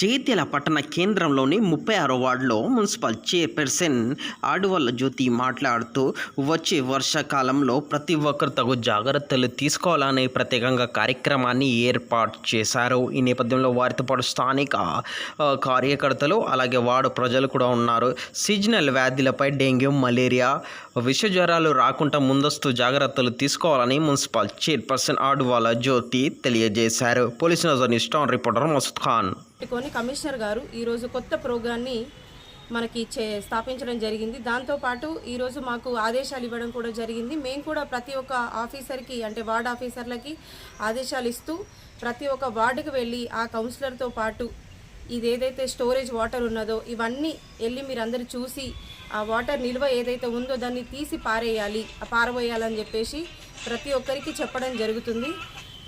జగిత్యాల పట్టణ కేంద్రంలోని 36వ వార్డులో మున్సిపల్ చైర్పర్సన్ ఆడువల్ల జ్యోతి మాట్లాడుతూ వచ్చే వర్షాకాలంలో ప్రతి ఒక్కరు తగు జాగ్రత్తలు తీసుకోవాలనే ప్రత్యేకంగా కార్యక్రమాన్ని ఏర్పాటు చేశారు. ఈ నేపథ్యంలో వారితో పాటు స్థానిక కార్యకర్తలు అలాగే వార్డు ప్రజలు కూడా ఉన్నారు. సీజనల్ వ్యాధులపై డెంగ్యూ, మలేరియా, విష జ్వరాలు రాకుండా ముందస్తు జాగ్రత్తలు తీసుకోవాలని మున్సిపల్ చైర్పర్సన్ ఆడువల్ల జ్యోతి తెలియజేశారు. Police Nazar star reporter Masood Khan. Commissioner గారు ఈరోజు కొత్త ప్రోగ్రాన్ని మనకి స్థాపించడం జరిగింది. దాంతోపాటు ఈరోజు మాకు ఆదేశాలు ఇవ్వడం కూడా జరిగింది. మేము కూడా ప్రతి ఒక్క ఆఫీసర్కి అంటే వార్డ్ ఆఫీసర్లకి ఆదేశాలు ఇస్తూ ప్రతి ఒక్క వార్డుకి వెళ్ళి ఆ కౌన్సిలర్తో పాటు ఇది ఏదైతే స్టోరేజ్ వాటర్ ఉన్నదో ఇవన్నీ వెళ్ళి మీరు అందరూ చూసి ఆ వాటర్ నిల్వ ఏదైతే ఉందో దాన్ని తీసి పారబోయాలని చెప్పేసి ప్రతి ఒక్కరికి చెప్పడం జరుగుతుంది.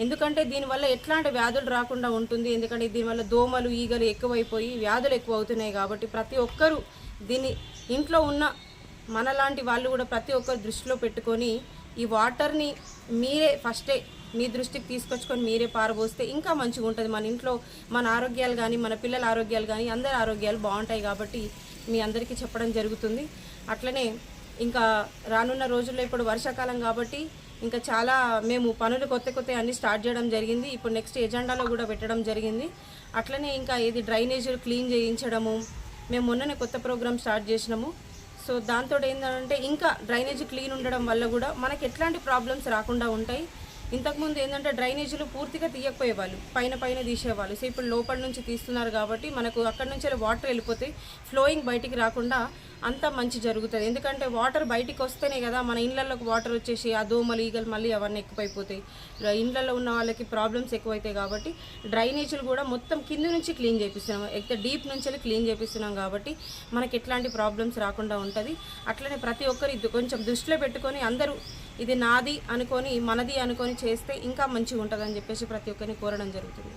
ఎందుకంటే దీనివల్ల ఎట్లాంటి వ్యాధులు రాకుండా ఉంటుంది. ఎందుకంటే దీనివల్ల దోమలు, ఈగలు ఎక్కువైపోయి వ్యాధులు ఎక్కువ అవుతున్నాయి. కాబట్టి ప్రతి ఒక్కరూ దీన్ని ఇంట్లో ఉన్న మనలాంటి వాళ్ళు కూడా ప్రతి ఒక్కరు దృష్టిలో పెట్టుకొని ఈ వాటర్ని మీరే ఫస్టే మీ దృష్టికి తీసుకొచ్చుకొని మీరే పారబోస్తే ఇంకా మంచిగా ఉంటుంది. మన ఇంట్లో మన ఆరోగ్యాలు కానీ మన పిల్లల ఆరోగ్యాలు కానీ అందరి ఆరోగ్యాలు బాగుంటాయి. కాబట్టి మీ అందరికీ చెప్పడం జరుగుతుంది. అట్లనే ఇంకా రానున్న రోజుల్లో ఇప్పుడు వర్షాకాలం కాబట్టి ఇంకా చాలా మేము పనులు కొత్త అన్నీ స్టార్ట్ చేయడం జరిగింది. ఇప్పుడు నెక్స్ట్ ఎజెండాలో కూడా పెట్టడం జరిగింది. అట్లనే ఇంకా ఇది డ్రైనేజీలు క్లీన్ చేయించడము మేము మొన్ననే కొత్త ప్రోగ్రామ్ స్టార్ట్ చేసినాము. సో దాంతో ఏంటంటే ఇంకా డ్రైనేజీ క్లీన్ ఉండడం వల్ల కూడా మనకి ఎట్లాంటి ప్రాబ్లమ్స్ రాకుండా ఉంటాయి. ఇంతకుముందు ఏంటంటే డ్రైనేజీలు పూర్తిగా తీయకపోయేవాళ్ళు, పైన తీసేవాళ్ళు. సో ఇప్పుడు లోపల నుంచి తీస్తున్నారు కాబట్టి మనకు అక్కడి నుంచి వాటర్ వెళ్ళిపోతే ఫ్లోయింగ్ బయటికి రాకుండా అంత మంచి జరుగుతుంది. ఎందుకంటే వాటర్ బయటికి వస్తేనే కదా మన ఇళ్ళల్లోకి వాటర్ వచ్చేసి ఆ దోమలు, ఈగలు మళ్ళీ అవన్నీ ఎక్కువైపోతాయి. ఇళ్ళల్లో ఉన్న వాళ్ళకి ప్రాబ్లమ్స్ ఎక్కువైతాయి. కాబట్టి డ్రైనేజీలు కూడా మొత్తం కింద నుంచి క్లీన్ చేపిస్తున్నాం, ఎక్కడ డీప్ నుంచి క్లీన్ చేపిస్తున్నాం. కాబట్టి మనకి ఎట్లాంటి ప్రాబ్లమ్స్ రాకుండా ఉంటుంది. అట్లనే ప్రతి ఒక్కరు ఇది కొంచెం దృష్టిలో పెట్టుకొని అందరూ ఇది నాది అనుకొని మనది అనుకొని చేస్తే ఇంకా మంచిగా ఉంటుందని చెప్పేసి ప్రతి ఒక్కరిని కోరడం జరుగుతుంది.